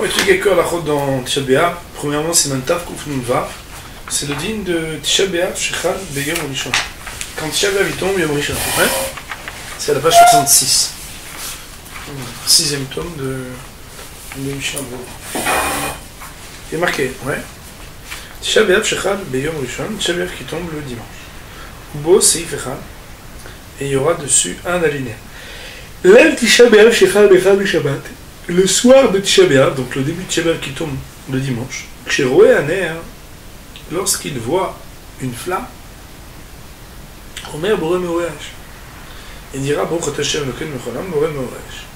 On étudie quelques halachot dans Tisha B'Av. Premièrement, c'est Mantav Kuf Nun Vav. C'est le din de Tisha B'Av Shechal Beyom Rishon. Quand Tisha B'Av il tombe, Yom Rishon. Ouais, c'est à la page 66. Sixième tome de Mishnah Berurah. Il est marqué, ouais. Tisha B'Av Shechal Beyom Rishon. Tisha B'Av qui tombe le dimanche. Ubo Seif Echad. Et il y aura dessus un alinéa. L'El Tisha B'Av Shechal Bechal Shabbat. Le soir de Tisha B'Av, donc le début de Tisha B'Av qui tombe le dimanche, chez Roé Aner, lorsqu'il voit une flamme, Omer Boré Meoreach. Il dira Baruch Hashem Elokeinu Mecholam Boré Meoreach.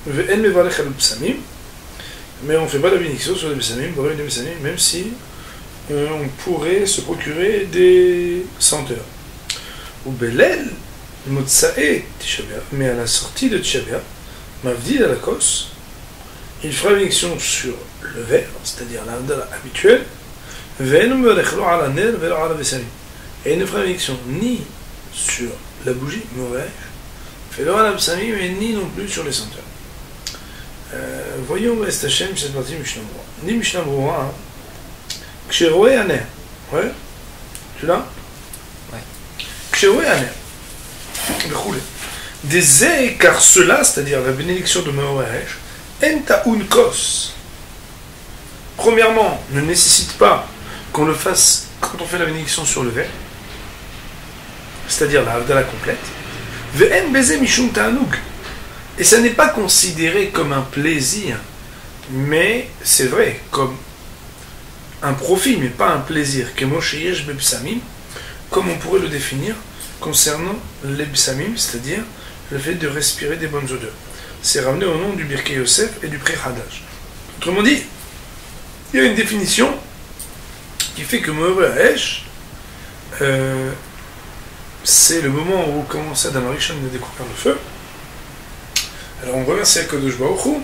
Ve'en mevarech al psamim, mais on ne fait pas la bénédiction sur les psamim, Boré les psamim, même si on pourrait se procurer des senteurs. Ou Belel, Motsae Tisha B'Av, mais à la sortie de Tisha B'Av, Mavdil à la Kos, il fera bénédiction sur le verre, c'est-à-dire l'Havdalah habituelle, et il ne fera bénédiction ni sur la bougie, ni non plus sur les senteurs. Voyons cette chaîne, cette partie Mishnah Berurah. Ni Mishnah Berurah, Ksheroé Aner. Ouais, tu l'as? Ouais. Ksheroé Aner. Des car cela, c'est-à-dire la bénédiction de Meoreach, Enta unkos. Premièrement, ne nécessite pas qu'on le fasse quand on fait la bénédiction sur le verre, c'est-à-dire la Havdalah complète. Ve'en beze mishum ta'anug. Et ça n'est pas considéré comme un plaisir, mais c'est vrai, comme un profit, mais pas un plaisir. Kemoshe yesh bepsamim, comme on pourrait le définir concernant les psamim, c'est-à-dire le fait de respirer des bonnes odeurs. C'est ramené au nom du Birkei Yosef et du Pré Hadash. Autrement dit, il y a une définition qui fait que Meoreach, c'est le moment où commence Adam Arishon de découvrir le feu. Alors on remercie Akadosh Baruch Hu,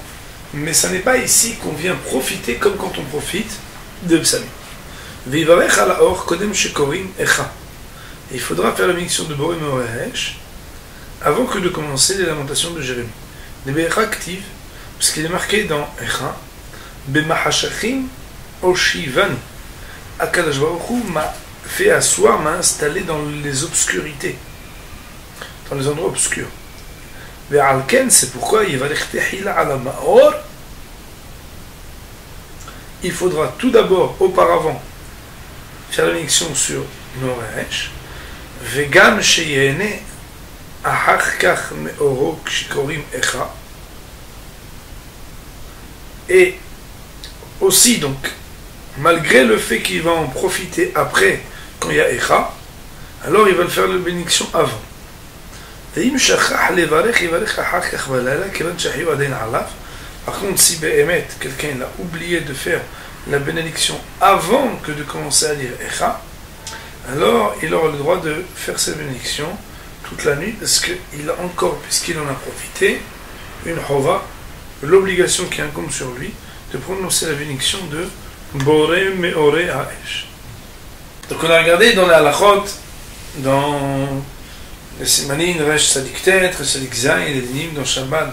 mais ça n'est pas ici qu'on vient profiter comme quand on profite de Psamim. Veivarech ala or kodem shekorim echa. Il faudra faire la bénédiction de Boré Meoreach avant que de commencer les lamentations de Jérémie. Les Be'echa active, parce qu'il est marqué dans Echa, Bemahashachim Oshivan. Akadosh Baruch Hu m'a fait asseoir, m'a installé dans les obscurités, dans les endroits obscurs. Ve'alken, c'est pourquoi il faudra tout d'abord, auparavant, faire la bénédiction sur Meoreach. Vegam sheyene ahachkach meoro kshikorim echa. Et aussi, donc, malgré le fait qu'il va en profiter après, quand il y a Echa, alors il va le faire la bénédiction avant. Par contre, si Behemet, quelqu'un l'a oublié de faire la bénédiction avant que de commencer à dire Echa, alors il aura le droit de faire cette bénédiction toute la nuit, parce qu'il a encore, puisqu'il en a profité, une Hova, l'obligation qui incombe sur lui de prononcer la bénédiction de Boré Meoreach. Donc on a regardé dans les halachot, dans les Simanin, Resh Sadik Tet, Resh Sadik Zayin, les dinim dans Shabbat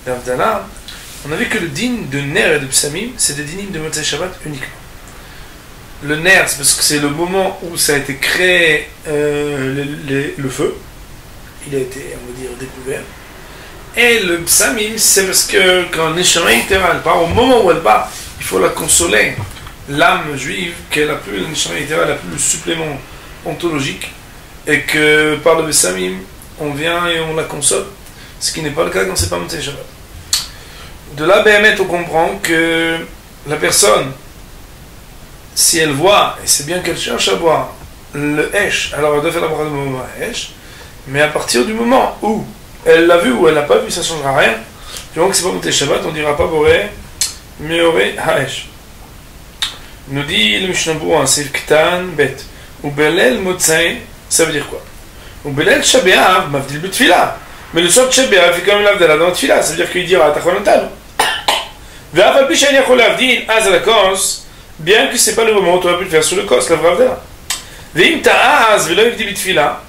d'Havdalah, on a vu que le din de Ner et de Psamim, c'est des dinim de Motzei Shabbat uniquement. Le Ner, c'est parce que c'est le moment où ça a été créé le feu, il a été, on va dire, découvert. Et le Psamim, c'est parce que quand Neshama elle part, au moment où elle part, il faut la consoler. L'âme juive, qu'elle a plus, la Neshama elle a plus le supplément ontologique, et que par le Psamim, on vient et on la console, ce qui n'est pas le cas quand c'est pas Motzei Shabbat. De là, Behemet, on comprend que la personne, si elle voit, et c'est bien qu'elle cherche à voir, le Hesh, alors elle doit faire la bracha de moment Hesh, mais à partir du moment où elle l'a vu ou elle l'a pas vu, ça ne changera rien. Du moment que c'est pas Motzei Shabbat, on ne dira pas Boré Meoreach. Nous dit le Mishnah Berurah, c'est Ktan Bet. Ou Belel Motzei, ça veut dire quoi? Ou Belel Tisha B'Av, Mavdil B'Tfila. Mais le soir de Tisha B'Av, il fait quand même l'Havdalah dans la Tfila, ça veut dire qu'il dira Tachonotanu. Ve'af al pi she'en yachol l'Havdil, az al kos, bien que c'est pas le moment où tu aurais pu le faire sur le kos, la vraie Havdalah. Ve'im ta'az ve'lo yivdi b'tfila.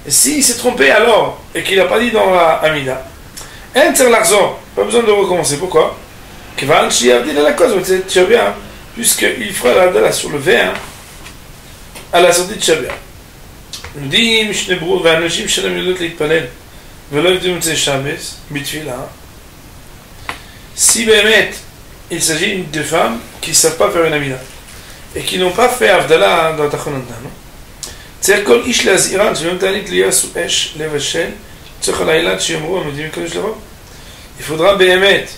Et s'il s'est trompé alors, et qu'il n'a pas dit dans la Amida, Enter l'Arzor, pas besoin de recommencer. Pourquoi? Kevan Shiavdil à la cause, tu vois bien, puisqu'il fera l'Avdala sur le verre à la sortie de Shabbat. nous dit Mishneh Berurah והאנשים שלהם יודעות להתפלל ולא יודעים מוצאי שבס בתפילה. Si באמת il s'agit de femmes qui ne savent pas faire une amida et qui n'ont pas fait Avdala dans Tachonanta, צריך כל איש להזהירן שביום תענית ליעשו אש לבשל צריך הלילה שיאמרו המודיעים קודש לרוב. Il faudra באמת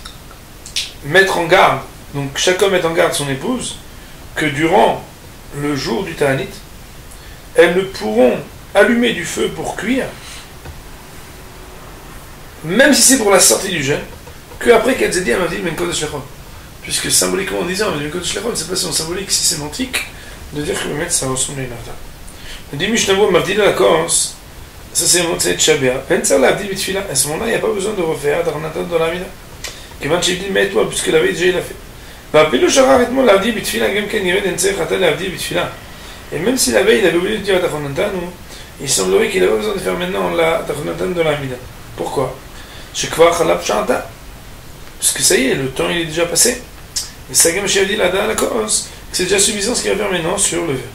mettre en garde, donc chaque homme met en garde son épouse, que durant le jour du Ta'anit, elles ne pourront allumer du feu pour cuire, même si c'est pour la sortie du jeûne, qu'après qu'elles aient dit Amavdil Ben Kodesh Lechol. Puisque symboliquement on disait Amavdil Ben Kodesh Lechol, c'est pas si symbolique, si sémantique, de dire que le maître ça ressemble à une Avdala. On dit Mishneh Berurah Amavdil à la Corse, ça c'est Motzei Shabbat. Penser l'Avdil Bitfila, à ce moment-là il n'y a pas besoin de refaire Darnatan dans la Mida. Kevan Shivdil Mets-toi, puisque la veille déjà il a fait. והפילוש הרב אתמול להבדיל בתפילה גם כן ירד אין צריך אתה להבדיל בתפילה. Et même si la veille il avait oublié de dire Tachonantanu, il semblerait qu'il n'avait pas besoin de faire maintenant la Tachonantanu dans la Mida. Pourquoi? Shekvar Chalab Sha'ata. Parce que ça y est, le temps il est déjà passé. Et ça comme j'ai dit là-dedans à la cause, c'est déjà suffisant ce qu'il va faire maintenant sur le verre.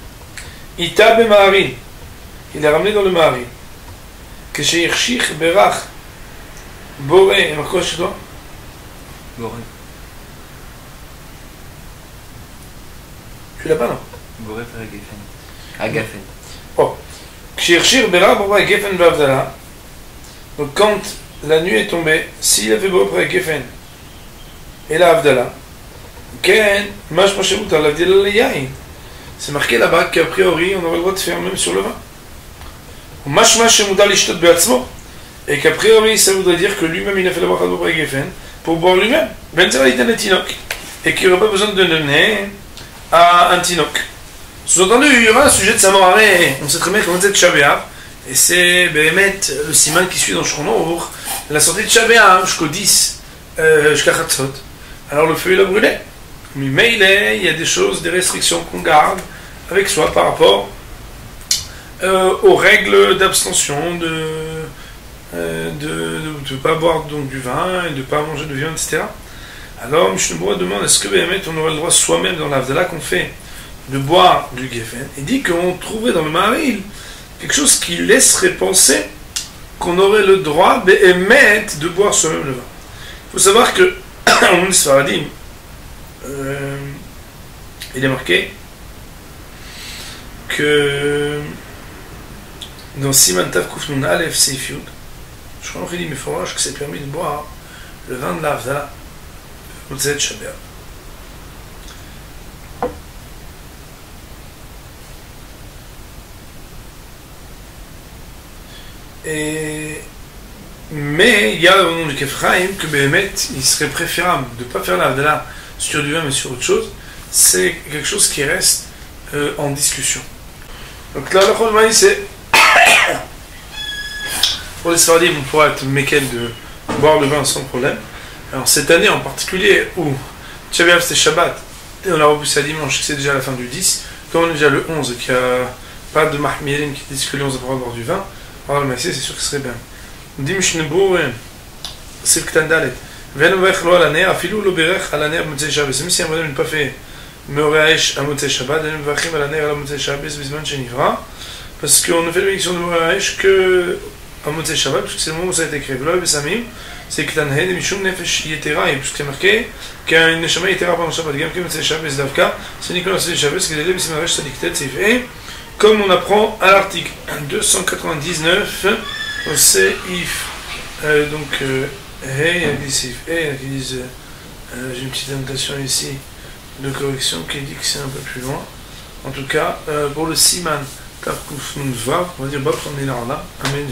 Ita B'Ma'arin. Il l'a ramené dans le Ma'arin. Que chez Irshich Berach Boré, et marqué chez toi? Boré. Tu l'as pas, non? Boré faire Geffen. Ah, Geffen. Oh. Kshirshir Bera Boré Geffen Bavdala. Donc, quand la nuit est tombée, s'il a fait Boré Geffen et la Avdala, Ken, Mash Mashemut al Avdala Yain. C'est marqué là-bas qu'a priori, on aurait le droit de faire même sur le vin. Mash Mashemut al Ishtot Beatzmo. Et qu'a priori, ça voudrait dire que lui-même, il a fait la Boré Geffen pour boire lui-même. Ben Zera Itan Etinok. Et qu'il n'aurait pas besoin de donner à un Tinok. Sous-entendu, il y aura un sujet de Samoaré. On sait très bien comment c'est de Shabbat. Et c'est Behemet, le siman qui suit dans Shchonour, la sortie de Shabbat jusqu'au 10, jusqu'à Chatzot. Alors le feu il a brûlé. Mais il y a des choses, des restrictions qu'on garde avec soi par rapport aux règles d'abstention, de ne pas boire donc du vin et de ne pas manger de viande, etc. Alors, Mishneh Berurah demande est-ce que Béhémet, on aurait le droit soi-même dans l'Avdala qu'on fait de boire du Geffen, et dit qu'on trouverait dans le Maharil quelque chose qui laisserait penser qu'on aurait le droit Béhémet de boire soi-même le vin. Il faut savoir que en monde Sfaradim, il est marqué que dans Siman Tav Kuf Nun Aleph Seif Yud, je crois qu'il dit mais il faudra que c'est permis de boire le vin de l'Avdala. Mais il y a au nom du Kefraim que Béhémet, il serait préférable de ne pas faire l'Avdala sur du vin mais sur autre chose. C'est quelque chose qui reste en discussion. Donc là, le c'est pour les Sfaradim, on pourra être méquel de boire le vin sans problème. Alors cette année en particulier où Shabbat c'était Shabbat et on l'a repoussé à dimanche, c'est déjà la fin du 10, comme on est déjà le 11 et qu'il n'y a pas de Mahmirin qui dit que le 11 a pas boire du vin, alors le Maïsé c'est sûr que ce serait bien. On dit Mishneh Berurah, c'est le Ktan Dalet. Venuvech lo alaner, afilou lo berech alaner Motzei Shabbos. Même si un bonhomme n'a pas fait Meoreaesh à Motzei Shabbat, venuvechim alaner à Motzei Shabbos bisman shenivra, parce qu'on ne fait la bénédiction de Meoreaesh que à Motzei Shabbat, parce que c'est le moment où ça a été créé. V'lo besamim, c'est que Tanhe de Mishum Nefesh Yetera, et puisque c'est marqué qu'un Neshama Yetera pendant Shabbat, Gam Kem Motzei Shabbos Davka, c'est Nicolas Motzei Shabbos, qui est l'élève Simaresh Sadiktet, c'est fait, comme on apprend à l'article 299 au Seif, donc, hey, il dit Seif, hey, qui disent, j'ai une petite annotation ici de correction qui dit que c'est un peu plus loin. En tout cas, pour le Siman Tavkuf Nun Vav, on va dire Bab Amen, Amen.